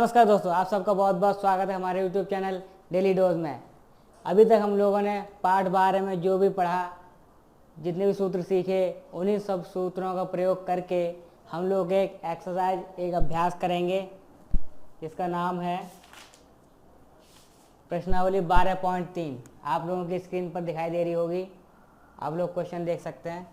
नमस्कार दोस्तों, आप सबका बहुत बहुत स्वागत है हमारे यूट्यूब चैनल डेली डोज में। अभी तक हम लोगों ने पार्ट 12 में जो भी पढ़ा, जितने भी सूत्र सीखे, उन्हीं सब सूत्रों का प्रयोग करके हम लोग एक एक्सरसाइज, एक अभ्यास करेंगे जिसका नाम है प्रश्नावली 12.3। आप लोगों की स्क्रीन पर दिखाई दे रही होगी, आप लोग क्वेश्चन देख सकते हैं।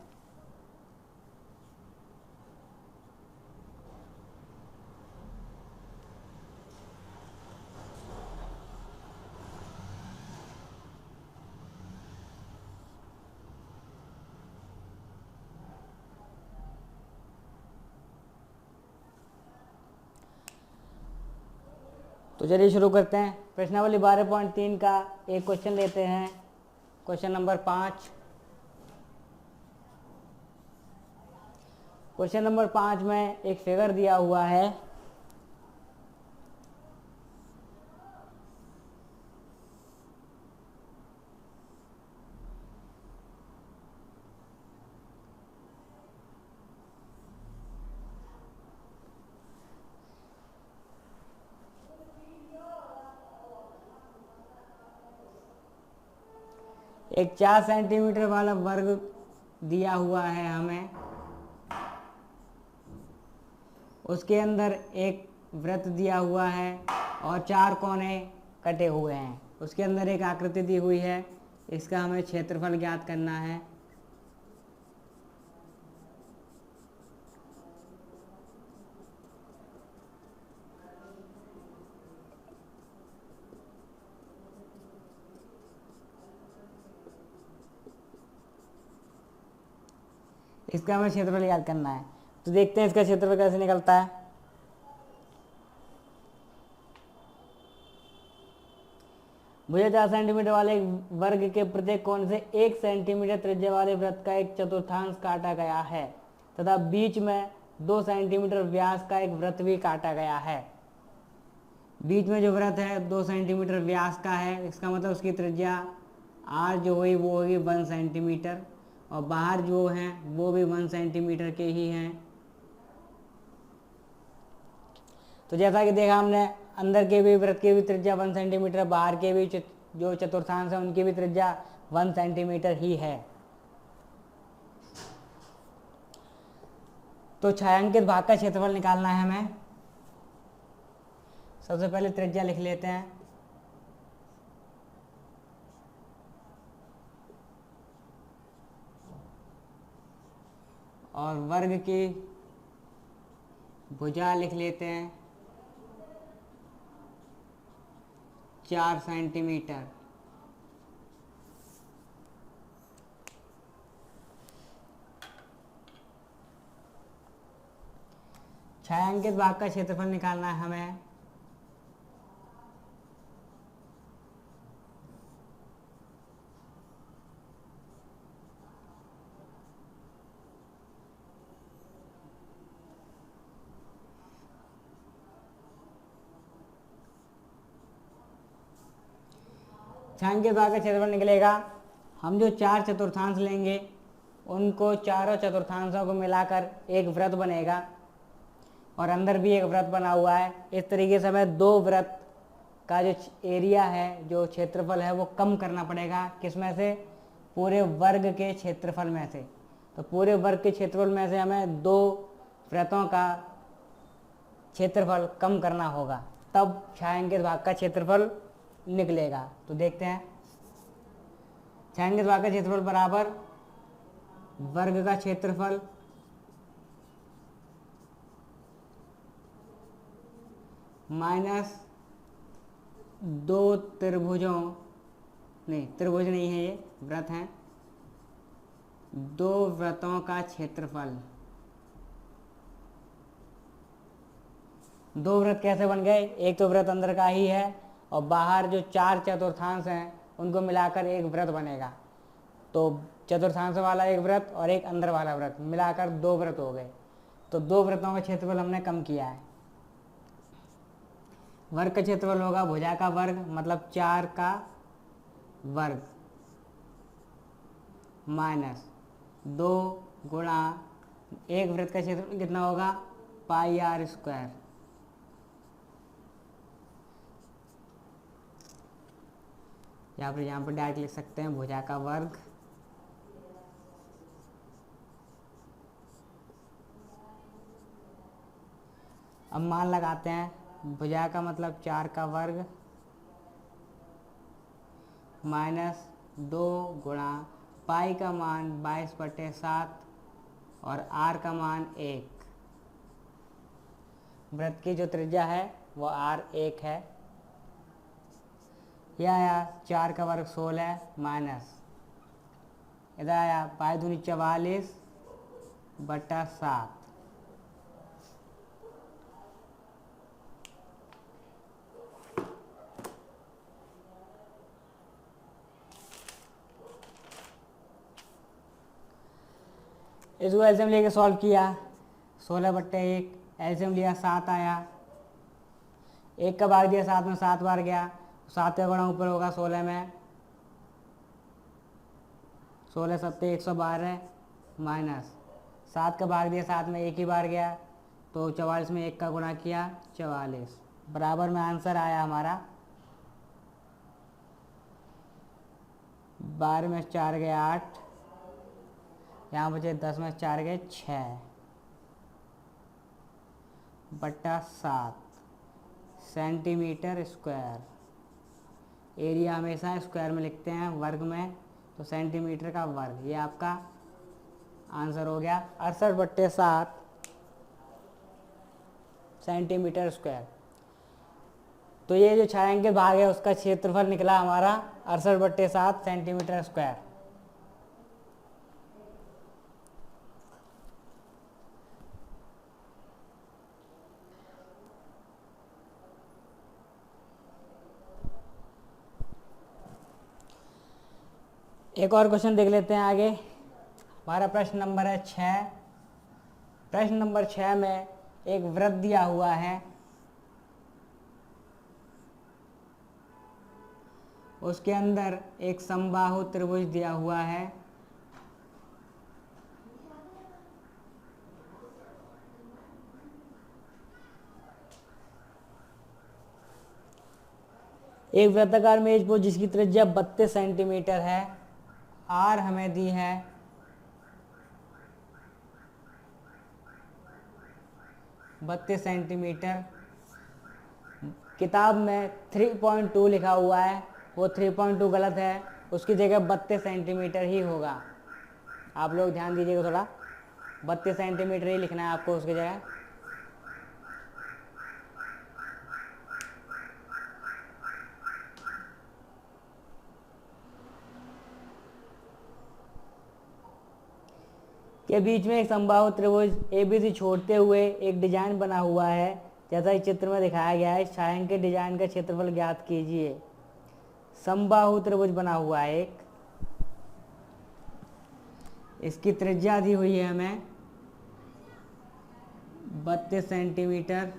तो चलिए शुरू करते हैं। प्रश्नावली 12.3 का एक क्वेश्चन लेते हैं। Question number 5। क्वेश्चन नंबर 5 में एक फिगर दिया हुआ है। एक 4 सेंटीमीटर वाला वर्ग दिया हुआ है हमें। उसके अंदर एक वृत्त दिया हुआ है और 4 कोने कटे हुए हैं। उसके अंदर एक आकृति दी हुई है। इसका हमें क्षेत्रफल ज्ञात करना है। इसका हमें क्षेत्रफल याद करना है। तो देखते हैं इसका क्षेत्रफल कैसे निकलता है। मुझे 4 सेंटीमीटर वाले वर्ग के प्रत्येक कोण से 1 सेंटीमीटर त्रिज्या वाले वृत्त का एक चतुर्थांश काटा गया है तथा बीच में 2 सेंटीमीटर व्यास का एक वृत्त भी काटा गया है। बीच में जो वृत्त है 2 सेंटीमीटर व्यास का है, इसका मतलब उसकी त्रिज्या r जो हुई वो होगी 1 सेंटीमीटर, और बाहर जो हैं वो भी 1 सेंटीमीटर के ही हैं। तो जैसा कि देखा हमने, अंदर के भी वृत्त की भी त्रिज्या 1 सेंटीमीटर, बाहर के भी जो चतुर्थांश है उनकी भी त्रिज्या 1 सेंटीमीटर ही है। तो छायांकित भाग का क्षेत्रफल निकालना है हमें। सबसे पहले त्रिज्या लिख लेते हैं। और वर्ग की भुजा लिख लेते हैं 4 सेंटीमीटर। छायांकित भाग का क्षेत्रफल निकालना है हमें। छायांकित भाग का क्षेत्रफल निकलेगा। हम जो 4 चतुर्थांश लेंगे उनको चारों चतुर्थांशों को मिलाकर एक वृत्त बनेगा, और अंदर भी एक वृत्त बना हुआ है। इस तरीके से हमें 2 वृत्त का जो एरिया है, जो क्षेत्रफल है, वो कम करना पड़ेगा। किसमें से? पूरे वर्ग के क्षेत्रफल में से। तो पूरे वर्ग के क्षेत्रफल में से हमें 2 वृत्तों का क्षेत्रफल कम करना होगा, तब छायांकित भाग का क्षेत्रफल निकलेगा। तो देखते हैं। छायांकित भाग का क्षेत्रफल बराबर वर्ग का क्षेत्रफल माइनस 2 त्रिभुजों, नहीं त्रिभुज नहीं है, ये वृत्त हैं, 2 वृत्तों का क्षेत्रफल। 2 वृत्त कैसे बन गए? एक तो वृत्त अंदर का ही है और बाहर जो 4 चतुर्थांश हैं उनको मिलाकर एक वृत्त बनेगा। तो चतुर्थांश वाला एक वृत्त और एक अंदर वाला वृत्त मिलाकर 2 वृत्त हो गए। तो 2 वृत्तों का क्षेत्रफल हमने कम किया है। वर्ग का क्षेत्रफल होगा भुजा का वर्ग, मतलब 4 का वर्ग माइनस 2 गुणा एक वृत्त का क्षेत्रफल कितना होगा? पाई r स्क्वायर। या फिर यहाँ पर डायरेक्ट लिख सकते हैं भुजा का वर्ग। अब मान लगाते हैं, भुजा का मतलब 4 का वर्ग माइनस 2 गुणा पाई का मान 22/7 और r का मान 1। वृत्त की जो त्रिज्या है वो r1 है। यह आया 4 का वर्ग 16 माइनस इधर आया पाई दूनी 44/7। इसको एलसीएम लेके सॉल्व किया, 16/1 एलसीएम लिया 7 आया, 1 का भाग दिया 7 में 7 बार गया, 7 का गुणा ऊपर होगा 16 में, 16 7 112 माइनस 7 का भाग दिया 7 में 1 ही बार गया, तो 44 में 1 का गुणा किया 44 बराबर में आंसर आया हमारा 12 में 4 गए 8, यहाँ बचे 10 में 4 गए 6/7 सेंटीमीटर स्क्वायर। एरिया हमेशा स्क्वायर में लिखते हैं, वर्ग में, तो सेंटीमीटर का वर्ग। ये आपका आंसर हो गया 68/7 सेंटीमीटर स्क्वायर। तो ये जो छायांकित भाग है उसका क्षेत्रफल निकला हमारा 68/7 सेंटीमीटर स्क्वायर। एक और क्वेश्चन देख लेते हैं आगे। हमारा प्रश्न नंबर है 6। प्रश्न नंबर 6 में एक वृत्त दिया हुआ है, उसके अंदर एक समबाहु त्रिभुज दिया हुआ है। एक वृत्ताकार मेज पर जिसकी त्रिज्या 32 सेंटीमीटर है, आर हमें दी है 32 सेंटीमीटर। किताब में 3.2 लिखा हुआ है, वो 3.2 गलत है, उसकी जगह 32 सेंटीमीटर ही होगा। आप लोग ध्यान दीजिएगा थोड़ा, 32 सेंटीमीटर ही लिखना है आपको उसकी जगह। के बीच में एक समबाहु त्रिभुज ABC छोड़ते हुए एक डिजाइन बना हुआ है, जैसा इस चित्र में दिखाया गया है। छायांकित डिजाइन का क्षेत्रफल ज्ञात कीजिए। समबाहु त्रिभुज बना हुआ है एक, इसकी त्रिज्या दी हुई है हमें 32 सेंटीमीटर।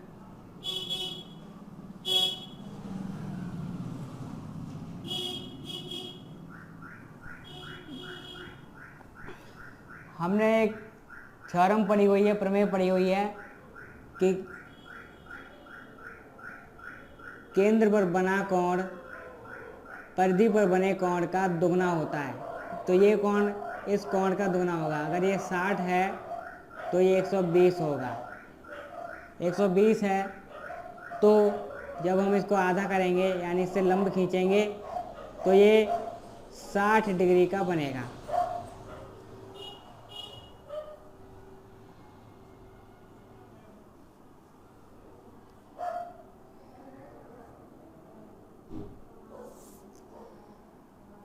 हमने एक थ्योरम पढ़ी हुई है, प्रमेय पढ़ी हुई है कि केंद्र पर बना कोण परिधि पर बने कोण का दुगना होता है। तो ये कोण इस कोण का दुगना होगा। अगर ये 60 है तो ये 120 होगा। 120 है तो जब हम इसको आधा करेंगे यानी इससे लंब खींचेंगे तो ये 60 डिग्री का बनेगा।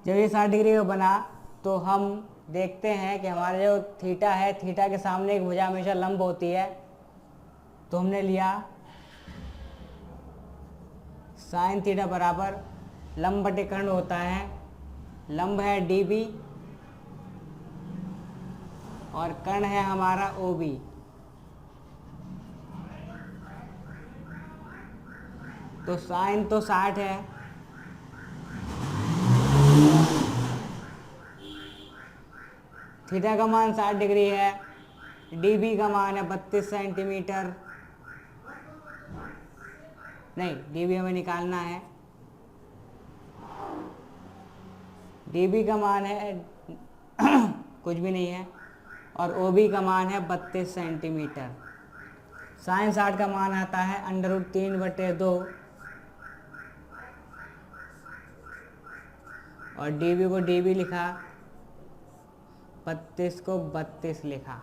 जब ये 60 डिग्री का बना तो हम देखते हैं कि हमारा जो थीटा है, थीटा के सामने एक भुजा हमेशा लंब होती है। तो हमने लिया साइन थीटा बराबर लंब बटे कर्ण होता है। लंब है DB और कर्ण है हमारा OB। तो साइन तो 60 है, थीटा का मान 60 डिग्री है, DB का मान है 32 सेंटीमीटर। नहीं, DB हमें निकालना है, DB का मान है कुछ भी नहीं है, और OB का मान है 32 सेंटीमीटर। साइन 60 का मान आता है √3/2, और DB को DB लिखा, 32 को 32 लिखा,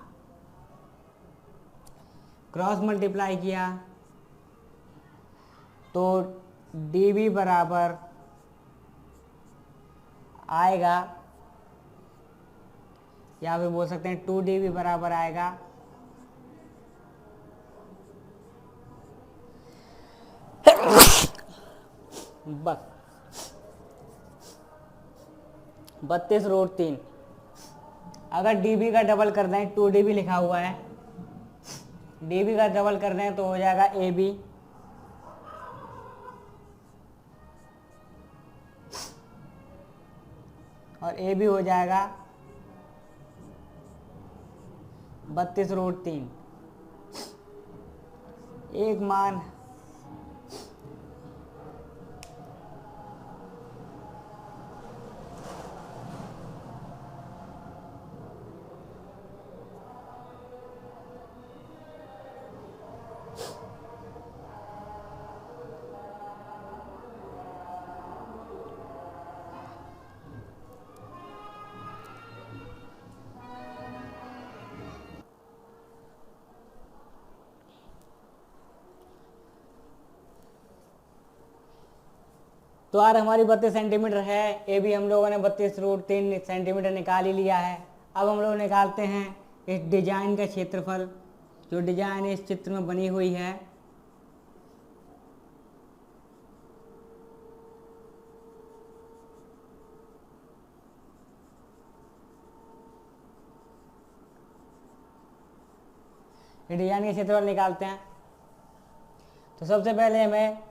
क्रॉस मल्टीप्लाई किया तो DB बराबर आएगा, या फिर बोल सकते हैं 2DB बराबर आएगा बस 32√3। अगर DB का डबल कर दें, 2DB लिखा हुआ है, DB का डबल कर दें तो हो जाएगा AB, और AB हो जाएगा 32√3। एक मान तो यार हमारी 32 सेंटीमीटर है, AB हम लोगों ने 32√3 सेंटीमीटर निकाल ही लिया है। अब हम लोग निकालते हैं इस डिजाइन का क्षेत्रफल, जो डिजाइन इस चित्र में बनी हुई है। ये डिजाइन का क्षेत्रफल निकालते हैं। तो सबसे पहले हमें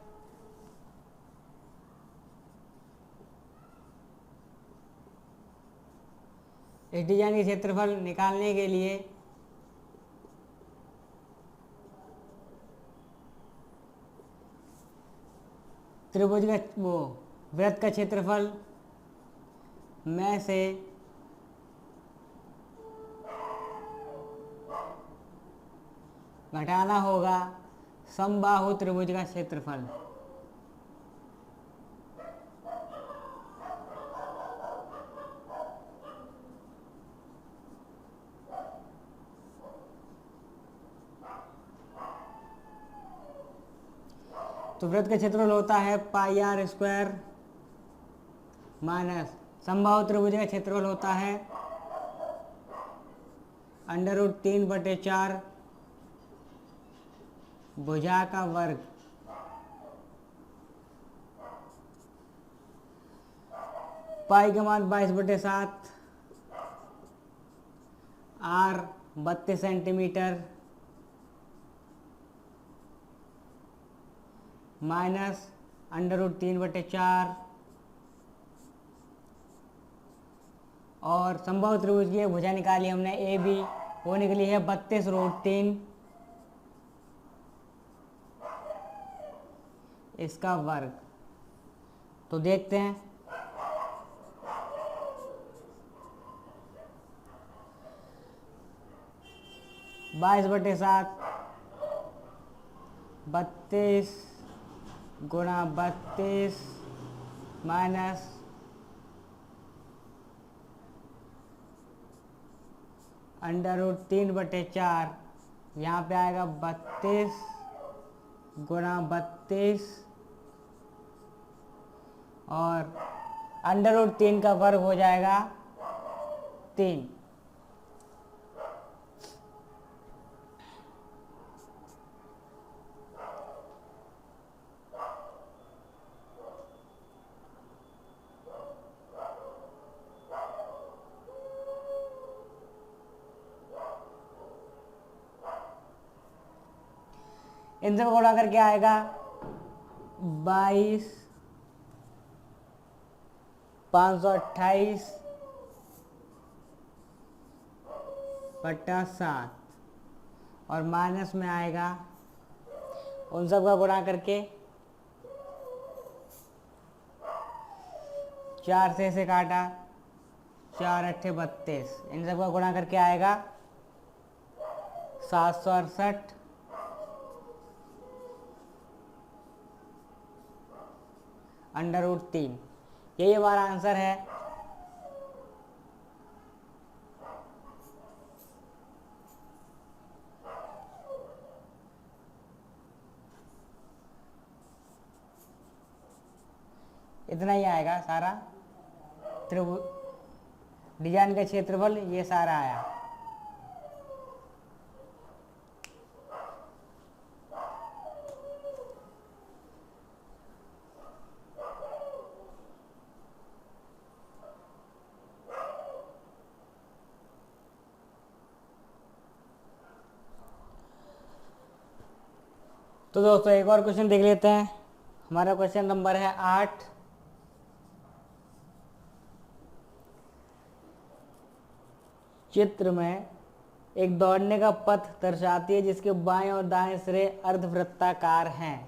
इस डिजाइन के क्षेत्रफल निकालने के लिए त्रिभुज का वृत्त का क्षेत्रफल में से घटाना होगा समबाहु त्रिभुज का क्षेत्रफल। तो वृत्त का क्षेत्रफल होता है πr² माइनस समबाहु त्रिभुज का क्षेत्रफल होता है √3/4 भुजा का वर्ग। पाई का मान 22/7, R 32 सेंटीमीटर माइनस √3/4, और समबाहु त्रिभुज की भुजा निकाली हमने AB, वो निकली है 32√3, इसका वर्ग। तो देखते हैं, बाईस बटे 7 32 गुणा 32 माइनस √3/4, यहाँ पे आएगा 32 गुणा 32 और √3 का वर्ग हो जाएगा 3। इन सब को उड़ा करके आएगा 22 528 बटा 7, और माइनस में आएगा उन सब का गुणा करके 4 से काटा 4 अट्ठे 32, इन सबका गुणा करके आएगा 768 √3। यही हमारा आंसर है। इतना ही आएगा सारा डिजाइन का क्षेत्रफल, ये सारा आया। तो दोस्तों एक और क्वेश्चन देख लेते हैं। हमारा क्वेश्चन नंबर है 8। चित्र में एक दौड़ने का पथ दर्शाती है जिसके बाएं और दाएं सिरे अर्धवृत्ताकार हैं।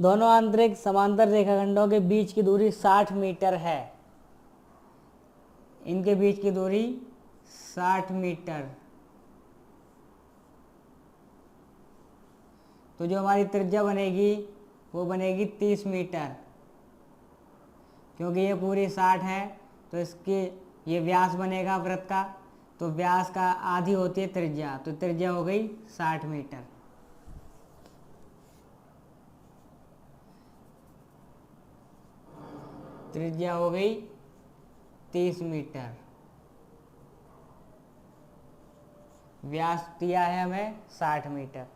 दोनों आंतरिक समांतर रेखाखंडों के बीच की दूरी 60 मीटर है। इनके बीच की दूरी 60 मीटर। तो जो हमारी त्रिज्या बनेगी वो बनेगी 30 मीटर। क्योंकि ये पूरी 60 है तो इसके ये व्यास बनेगा वृत्त का, तो व्यास का आधी होती है त्रिज्या, तो त्रिज्या हो गई 60 मीटर। त्रिज्या हो गई 30 मीटर। व्यास दिया है हमें 60 मीटर।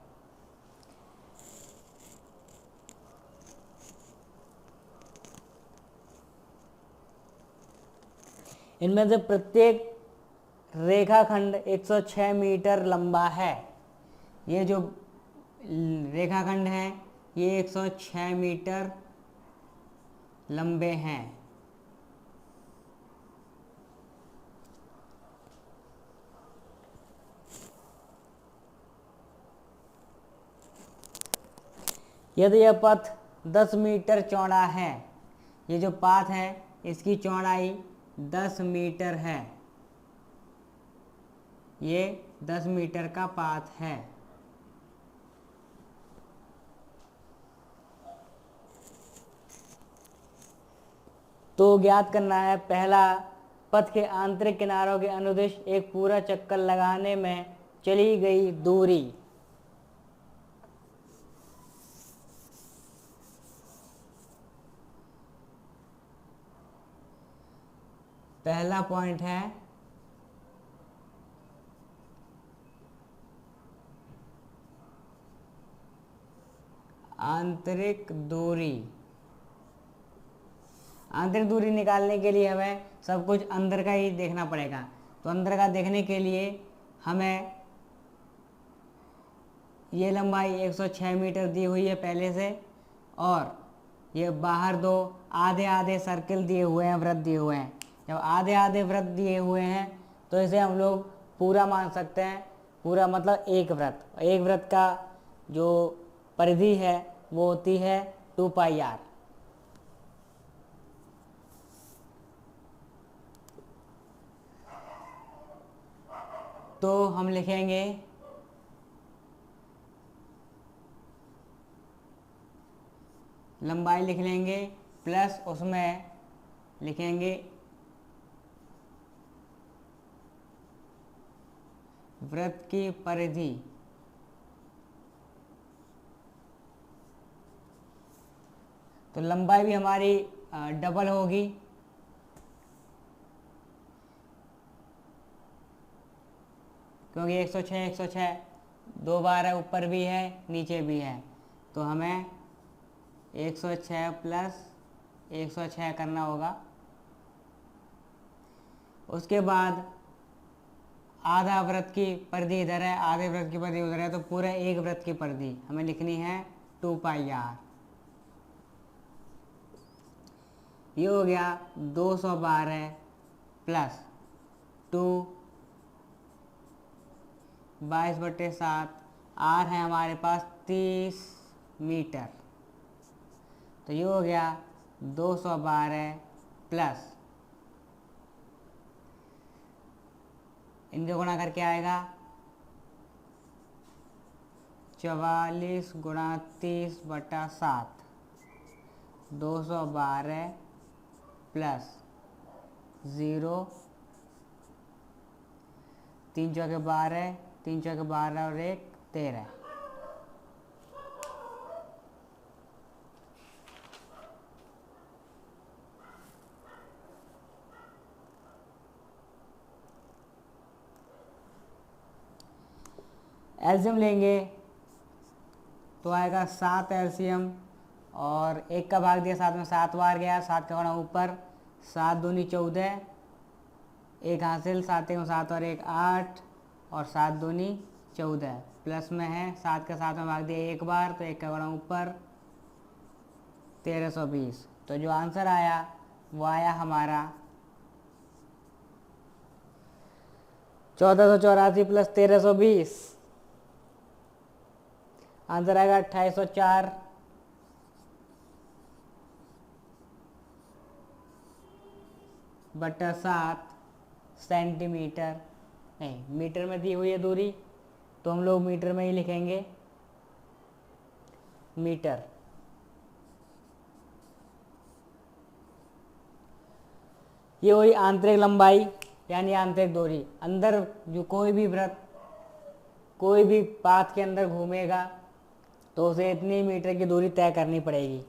इनमें से प्रत्येक रेखाखंड 106 मीटर लंबा है। ये जो रेखाखंड हैं ये 106 मीटर लंबे हैं। यदि यह पथ 10 मीटर चौड़ा है, ये जो पाथ है इसकी चौड़ाई 10 मीटर है, ये 10 मीटर का पाथ है। तो ज्ञात करना है पहला, पथ के आंतरिक किनारों के अनुदिश एक पूरा चक्कर लगाने में चली गई दूरी। पहला पॉइंट है आंतरिक दूरी। आंतरिक दूरी निकालने के लिए हमें सब कुछ अंदर का ही देखना पड़ेगा। तो अंदर का देखने के लिए हमें ये लंबाई 106 मीटर दी हुई है पहले से, और ये बाहर दो आधे आधे सर्किल दिए हुए हैं, वृत्त दिए हुए हैं। जब आधे आधे वृत्त दिए हुए हैं तो इसे हम लोग पूरा मान सकते हैं। पूरा मतलब एक वृत्त का जो परिधि है वो होती है 2πr। तो हम लिखेंगे लंबाई लिख लेंगे प्लस उसमें लिखेंगे वृत्त की परिधि। तो लंबाई भी हमारी डबल होगी, क्योंकि 106 दो बार है, ऊपर भी है नीचे भी है, तो हमें 106 प्लस 106 करना होगा। उसके बाद आधा वृत्त की परिधि इधर है, आधे वृत्त की परिधि उधर है, तो पूरे एक वृत्त की परिधि हमें लिखनी है 2πr। ये हो गया 212 प्लस 2 22/7, आर है हमारे पास 30 मीटर। तो ये हो गया 212 प्लस, इनके गुणा करके आएगा 44 गुणा 30/7, 212 प्लस 0, 3 चौके 12, 3 चौके 12 और 1 13। एलसीएम लेंगे तो आएगा 7 एलसीएम, और 1 का भाग दिया 7 में, 7 बार गया, 7 का गुणा ऊपर, 7 दूनी 14, 1 हासिल, 7 1 7 और 1 8, और 7 दूनी 14, प्लस में है 7 का 7 में भाग दिया 1 बार, तो 1 का गुणा ऊपर 1320। तो जो आंसर आया वो आया हमारा 1484 प्लस 1320, आंसर आएगा 2804 बटा 7 सेंटीमीटर। नहीं, मीटर में दी हुई है दूरी, तो हम लोग मीटर में ही लिखेंगे, मीटर। ये हुई आंतरिक लंबाई यानी आंतरिक दूरी। अंदर जो कोई भी वृत्त कोई भी पाथ के अंदर घूमेगा तो उसे इतनी मीटर की दूरी तय करनी पड़ेगी।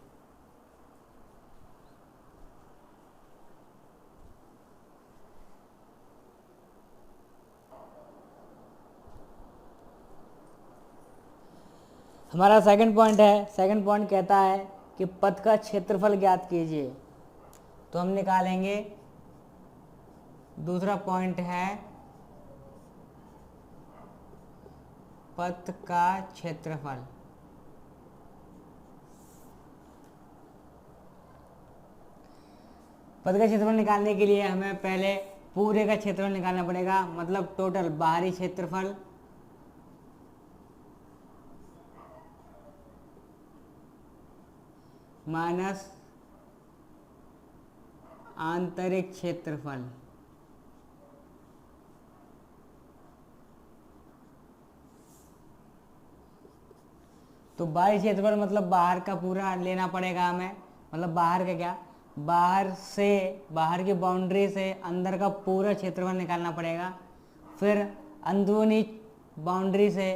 हमारा सेकंड पॉइंट है। सेकंड पॉइंट कहता है कि पथ का क्षेत्रफल ज्ञात कीजिए। तो हम निकालेंगे, दूसरा पॉइंट है पथ का क्षेत्रफल। पथ का क्षेत्रफल निकालने के लिए हमें पहले पूरे का क्षेत्रफल निकालना पड़ेगा, मतलब टोटल बाहरी क्षेत्रफल माइनस आंतरिक क्षेत्रफल। तो बाहरी क्षेत्रफल मतलब बाहर का पूरा लेना पड़ेगा हमें, मतलब बाहर का क्या, बाहर की बाउंड्री से अंदर का पूरा क्षेत्रफल निकालना पड़ेगा, फिर अंदरूनी बाउंड्री से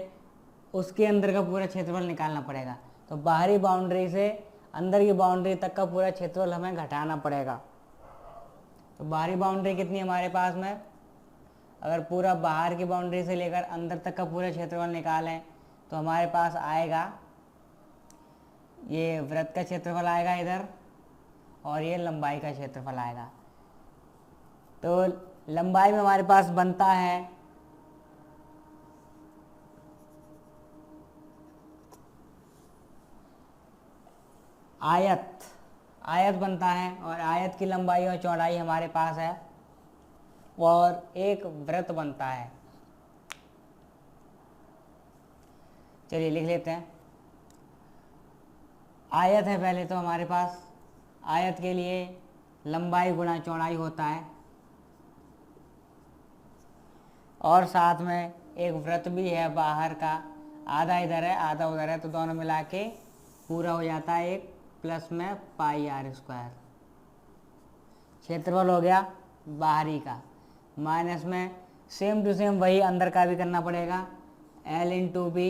उसके अंदर का पूरा क्षेत्रफल निकालना पड़ेगा। तो बाहरी बाउंड्री से अंदर की बाउंड्री तक का पूरा क्षेत्रफल हमें घटाना पड़ेगा। तो बाहरी बाउंड्री कितनी हमारे पास में, अगर पूरा बाहर की बाउंड्री से लेकर अंदर तक का पूरा क्षेत्रफल निकालें तो हमारे पास आएगा, ये वृत्त का क्षेत्रफल आएगा इधर, और ये लंबाई का क्षेत्रफल आएगा। तो लंबाई में हमारे पास बनता है आयत बनता है, और आयत की लंबाई और चौड़ाई हमारे पास है, और एक वृत्त बनता है। चलिए लिख लेते हैं। आयत है पहले तो हमारे पास, आयत के लिए लंबाई गुणा चौड़ाई होता है, और साथ में एक वृत्त भी है बाहर का, आधा इधर है आधा उधर है, तो दोनों मिला के पूरा हो जाता है एक प्लस में पाई आर स्क्वायर। क्षेत्रफल हो गया बाहरी का, माइनस में सेम टू सेम वही अंदर का भी करना पड़ेगा, एल इंटू बी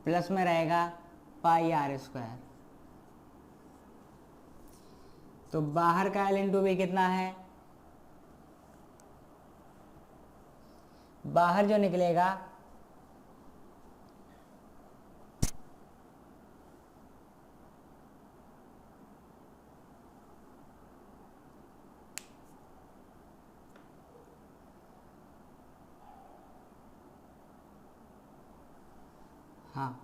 प्लस में रहेगा पाई आर स्क्वायर। तो बाहर का एल इंटू बी कितना है, बाहर जो निकलेगा हाँ,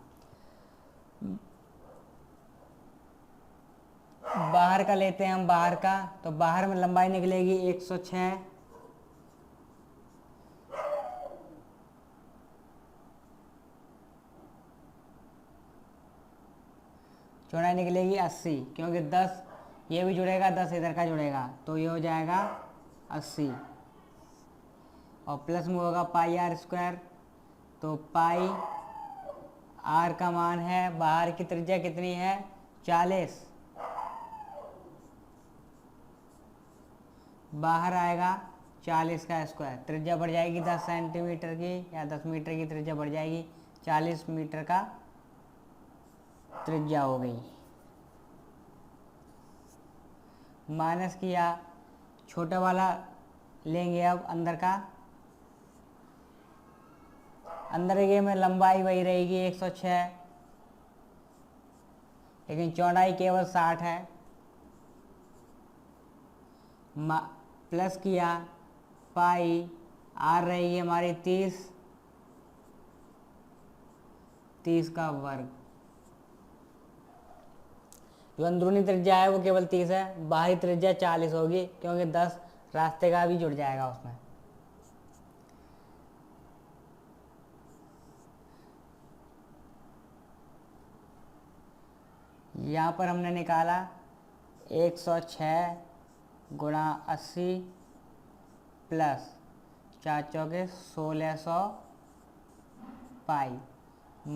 बाहर का लेते हैं हम, बाहर का, तो बाहर में लंबाई निकलेगी 106, चौड़ाई निकलेगी 80, क्योंकि 10 ये भी जुड़ेगा 10 इधर का जुड़ेगा, तो ये हो जाएगा 80, और प्लस में होगा पाई आर स्क्वायर। तो पाई आर का मान है, बाहर की त्रिज्या कितनी है 40, बाहर आएगा 40 का स्क्वायर, त्रिज्या बढ़ जाएगी 10 सेंटीमीटर की या 10 मीटर की त्रिज्या बढ़ जाएगी, 40 मीटर का त्रिज्या हो गई। माइनस किया, छोटा वाला लेंगे अब अंदर का, अंदर ये में लंबाई वही रहेगी 106, लेकिन चौड़ाई केवल 60 है। प्लस किया, पाई आर रहेगी हमारी 30 का वर्ग। जो अंदरूनी त्रिज्या है वो केवल 30 है, बाहरी त्रिज्या 40 होगी, क्योंकि 10 रास्ते का भी जुड़ जाएगा उसमें। यहाँ पर हमने निकाला 106 गुणा 80 प्लस 4 चौके 1600 पाई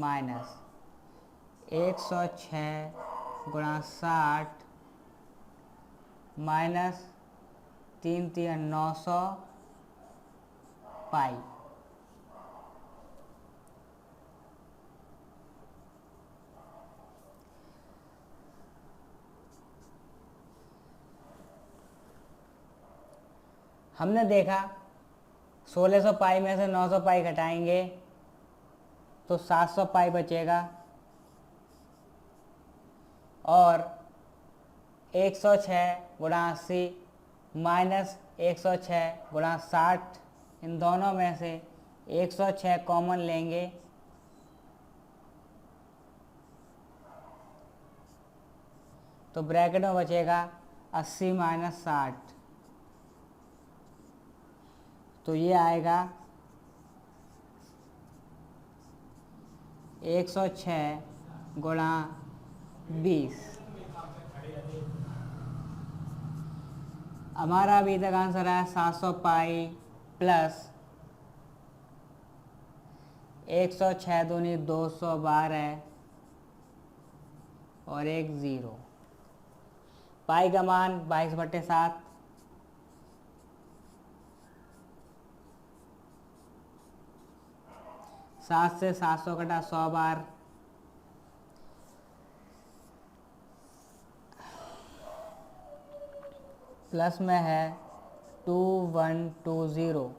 माइनस 106 गुणा 60 माइनस 3 3 900 पाई। हमने देखा 1600 पाई में से 900 पाई घटाएंगे तो 700 पाई बचेगा, और 106 गुणा 80 माइनस 106 गुणा 60, इन दोनों में से 106 कॉमन लेंगे, तो ब्रैकेट में बचेगा 80 माइनस 60, तो ये आएगा 106 गुणा 20। हमारा अभी तक आंसर है 700 पाई प्लस 106 दूनी 212 और एक 0। पाई का मान 22/7, 7 से 700 कटा 100 बार, प्लस में है 2120,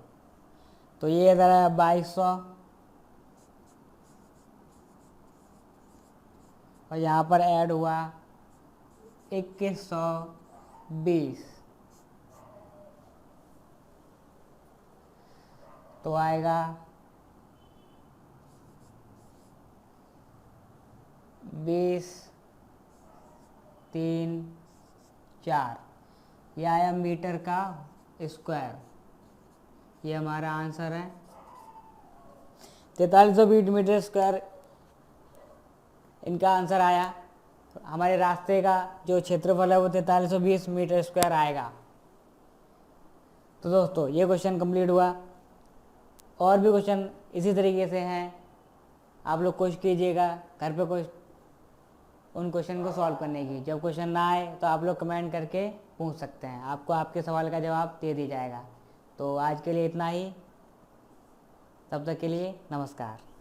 तो ये इधर है 2200, और यहाँ पर ऐड हुआ 2120, तो आएगा 20 3 4, यह आया मीटर का स्क्वायर। ये हमारा आंसर है 4320 मीटर स्क्वायर इनका आंसर आया। हमारे रास्ते का जो क्षेत्रफल है वो 4320 मीटर स्क्वायर आएगा। तो दोस्तों ये क्वेश्चन कंप्लीट हुआ। और भी क्वेश्चन इसी तरीके से हैं, आप लोग कोशिश कीजिएगा घर पे कोई उन क्वेश्चन को सॉल्व करने की। जब क्वेश्चन ना आए तो आप लोग कमेंट करके पूछ सकते हैं, आपको आपके सवाल का जवाब दे दिया जाएगा। तो आज के लिए इतना ही, तब तक के लिए नमस्कार।